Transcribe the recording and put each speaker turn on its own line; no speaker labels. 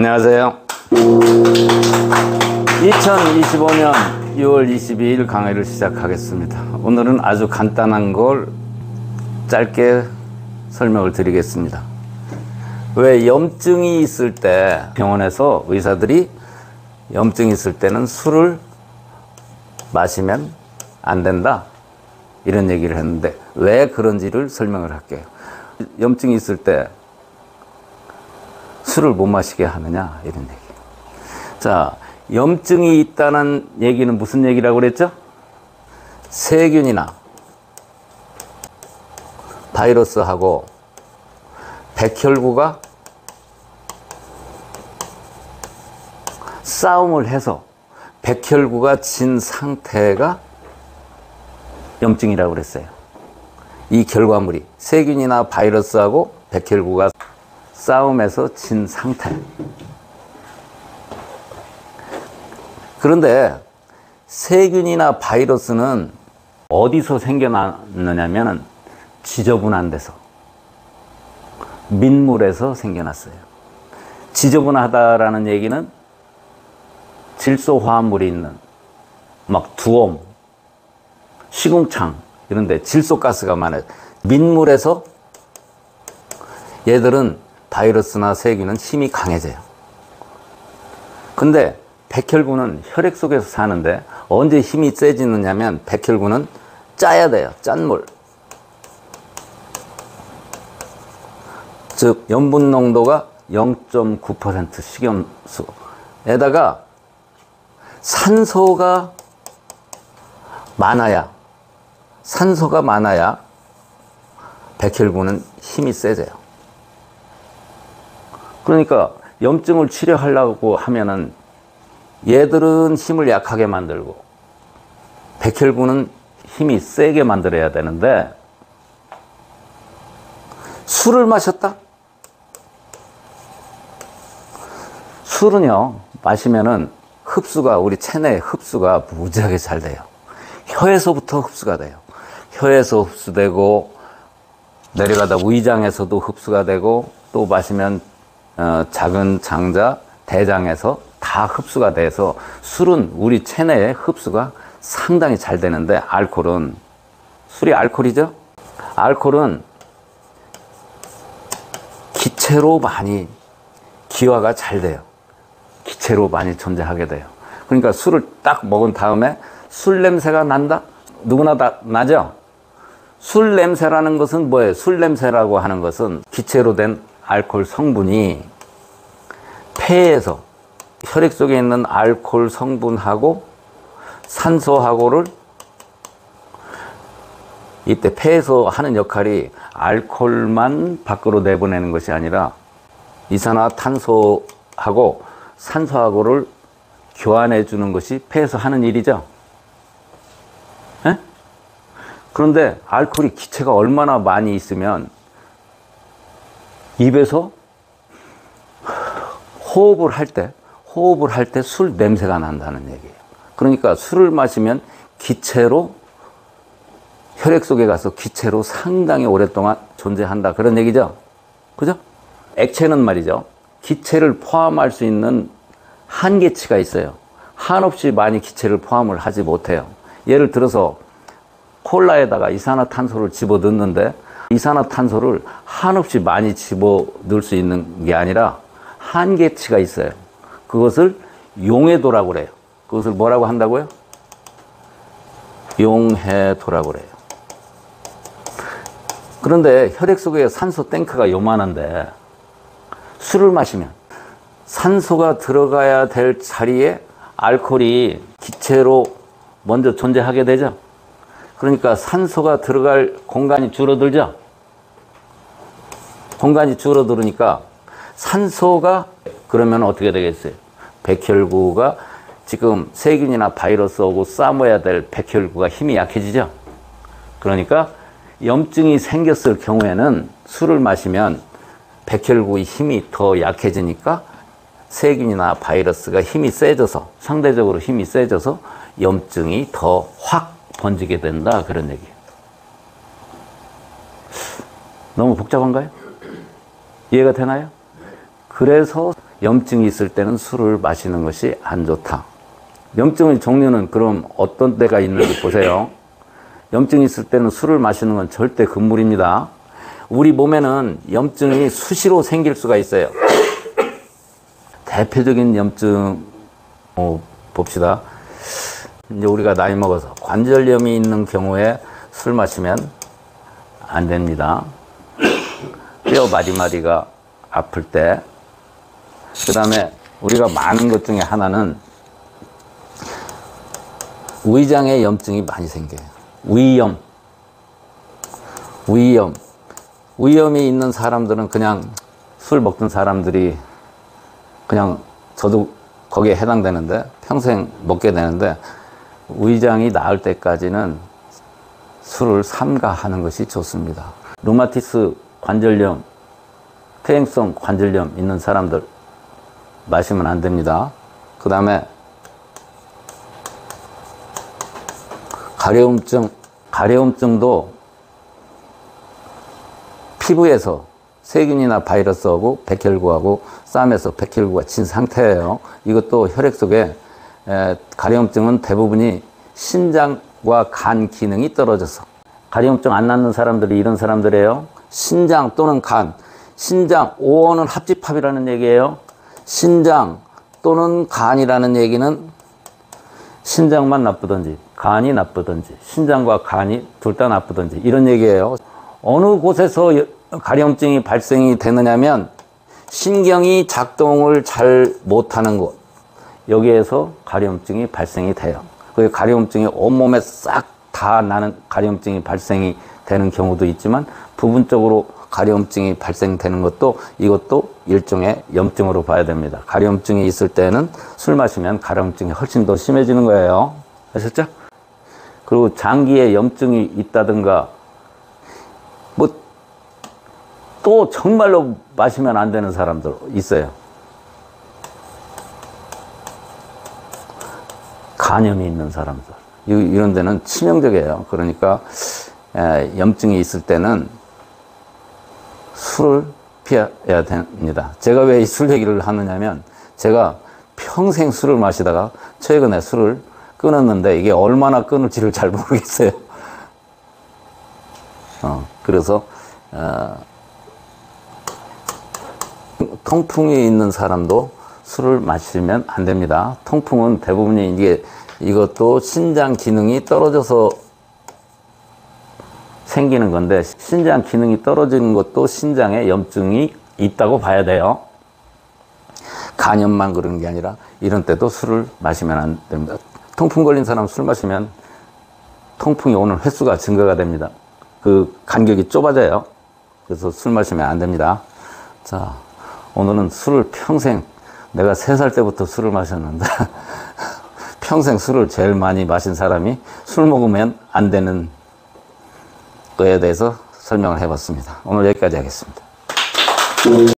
안녕하세요. 2025년 6월 22일 강의를 시작하겠습니다. 오늘은 아주 간단한 걸 짧게 설명을 드리겠습니다. 왜 염증이 있을 때 병원에서 의사들이 염증이 있을 때는 술을 마시면 안 된다 이런 얘기를 했는데 왜 그런지를 설명을 할게요. 염증이 있을 때 술을 못 마시게 하느냐 이런 얘기. 자, 염증이 있다는 얘기는 무슨 얘기라고 그랬죠? 세균이나 바이러스하고 백혈구가 싸움을 해서 백혈구가 진 상태가 염증이라고 그랬어요. 이 결과물이 세균이나 바이러스하고 백혈구가 싸움에서 진 상태. 그런데 세균이나 바이러스는 어디서 생겨났느냐면 지저분한 데서, 민물에서 생겨났어요. 지저분하다라는 얘기는 질소 화합물이 있는 막 두엄, 시궁창 이런 데 질소가스가 많아요. 민물에서 얘들은 바이러스나 세균은 힘이 강해져요. 근데 백혈구는 혈액 속에서 사는데 언제 힘이 세지느냐면 백혈구는 짜야 돼요. 짠물. 즉 염분 농도가 0.9% 식염수에다가 산소가 많아야 백혈구는 힘이 세져요. 그러니까 염증을 치료하려고 하면은 얘들은 힘을 약하게 만들고 백혈구는 힘이 세게 만들어야 되는데 술을 마셨다? 술은요 마시면은 흡수가 우리 체내의 흡수가 무지하게 잘 돼요. 혀에서부터 흡수가 돼요. 혀에서 흡수되고 내려가다 위장에서도 흡수가 되고 또 마시면 작은 장자, 대장에서 다 흡수가 돼서 술은 우리 체내의 흡수가 상당히 잘 되는데 알코올은, 술이 알코올이죠? 알코올은 기체로 많이 기화가 잘 돼요. 기체로 많이 존재하게 돼요. 그러니까 술을 딱 먹은 다음에 술 냄새가 난다? 누구나 다 나죠? 술 냄새라는 것은 뭐예요? 술 냄새라고 하는 것은 기체로 된 알코올 성분이 폐에서 혈액 속에 있는 알코올 성분하고 산소하고를 이때 폐에서 하는 역할이 알코올만 밖으로 내보내는 것이 아니라 이산화탄소하고 산소하고를 교환해 주는 것이 폐에서 하는 일이죠. 에? 그런데 알코올이 기체가 얼마나 많이 있으면 입에서 호흡을 할 때 술 냄새가 난다는 얘기예요. 그러니까 술을 마시면 기체로 혈액 속에 가서 기체로 상당히 오랫동안 존재한다 그런 얘기죠. 그죠? 액체는 말이죠. 기체를 포함할 수 있는 한계치가 있어요. 한없이 많이 기체를 포함을 하지 못해요. 예를 들어서 콜라에다가 이산화탄소를 집어넣는데 이산화탄소를 한없이 많이 집어넣을 수 있는 게 아니라 한계치가 있어요. 그것을 용해도라고 그래요. 그것을 뭐라고 한다고요? 용해도라고 그래요. 그런데 혈액 속에 산소 탱크가 요만한데 술을 마시면 산소가 들어가야 될 자리에 알코올이 기체로 먼저 존재하게 되죠. 그러니까 산소가 들어갈 공간이 줄어들죠. 공간이 줄어들으니까 산소가 그러면 어떻게 되겠어요? 백혈구가 지금 세균이나 바이러스하고 싸워야 될 백혈구가 힘이 약해지죠. 그러니까 염증이 생겼을 경우에는 술을 마시면 백혈구의 힘이 더 약해지니까 세균이나 바이러스가 힘이 세져서 상대적으로 힘이 세져서 염증이 더 확 번지게 된다 그런 얘기예요. 너무 복잡한가요? 이해가 되나요? 그래서 염증이 있을 때는 술을 마시는 것이 안 좋다. 염증의 종류는 그럼 어떤 때가 있는지 보세요. 염증이 있을 때는 술을 마시는 건 절대 금물입니다. 우리 몸에는 염증이 수시로 생길 수가 있어요. 대표적인 염증 봅시다. 이제 우리가 나이 먹어서 관절염이 있는 경우에 술 마시면 안 됩니다. 뼈 마디마디가 아플 때. 그 다음에 우리가 많은 것 중에 하나는 위장에 염증이 많이 생겨요. 위염이 있는 사람들은 그냥 술 먹던 사람들이 그냥 저도 거기에 해당되는데 평생 먹게 되는데 위장이 나을 때까지는 술을 삼가하는 것이 좋습니다. 루마티스 관절염, 퇴행성 관절염 있는 사람들 마시면 안 됩니다. 그 다음에 가려움증도 피부에서 세균이나 바이러스하고 백혈구하고 싸움에서 백혈구가 진 상태예요. 이것도 혈액 속에 가려움증은 대부분이 신장과 간 기능이 떨어져서 가려움증 안 낫는 사람들이 이런 사람들이에요. 신장 또는 간, 신장 5원은 합집합이라는 얘기예요. 신장 또는 간이라는 얘기는 신장만 나쁘든지 간이 나쁘든지 신장과 간이 둘 다 나쁘든지 이런 얘기예요. 어느 곳에서 가려움증이 발생이 되느냐면 신경이 작동을 잘 못하는 곳, 여기에서 가려움증이 발생이 돼요. 그 가려움증이 온몸에 싹 다 나는 가려움증이 발생이 되는 경우도 있지만 부분적으로 가려움증이 발생되는 것도 이것도 일종의 염증으로 봐야 됩니다. 가려움증이 있을 때는 술 마시면 가려움증이 훨씬 더 심해지는 거예요. 아셨죠? 그리고 장기에 염증이 있다든가 뭐 또 정말로 마시면 안 되는 사람들 있어요. 간염이 있는 사람들. 이런 데는 치명적이에요. 그러니까 염증이 있을 때는 술을 피해야 됩니다. 제가 왜 이 술 얘기를 하느냐면 제가 평생 술을 마시다가 최근에 술을 끊었는데 이게 얼마나 끊을지를 잘 모르겠어요. 그래서 통풍이 있는 사람도 술을 마시면 안 됩니다. 통풍은 대부분이 이것도 신장 기능이 떨어져서 생기는 건데 신장 기능이 떨어지는 것도 신장에 염증이 있다고 봐야 돼요. 간염만 그런 게 아니라 이런 때도 술을 마시면 안 됩니다. 통풍 걸린 사람 술 마시면 통풍이 오는 횟수가 증가가 됩니다. 그 간격이 좁아져요. 그래서 술 마시면 안 됩니다. 자, 오늘은 술을 평생, 내가 3살 때부터 술을 마셨는데 평생 술을 제일 많이 마신 사람이 술 먹으면 안 되는 거에 대해서 설명을 해봤습니다. 오늘 여기까지 하겠습니다.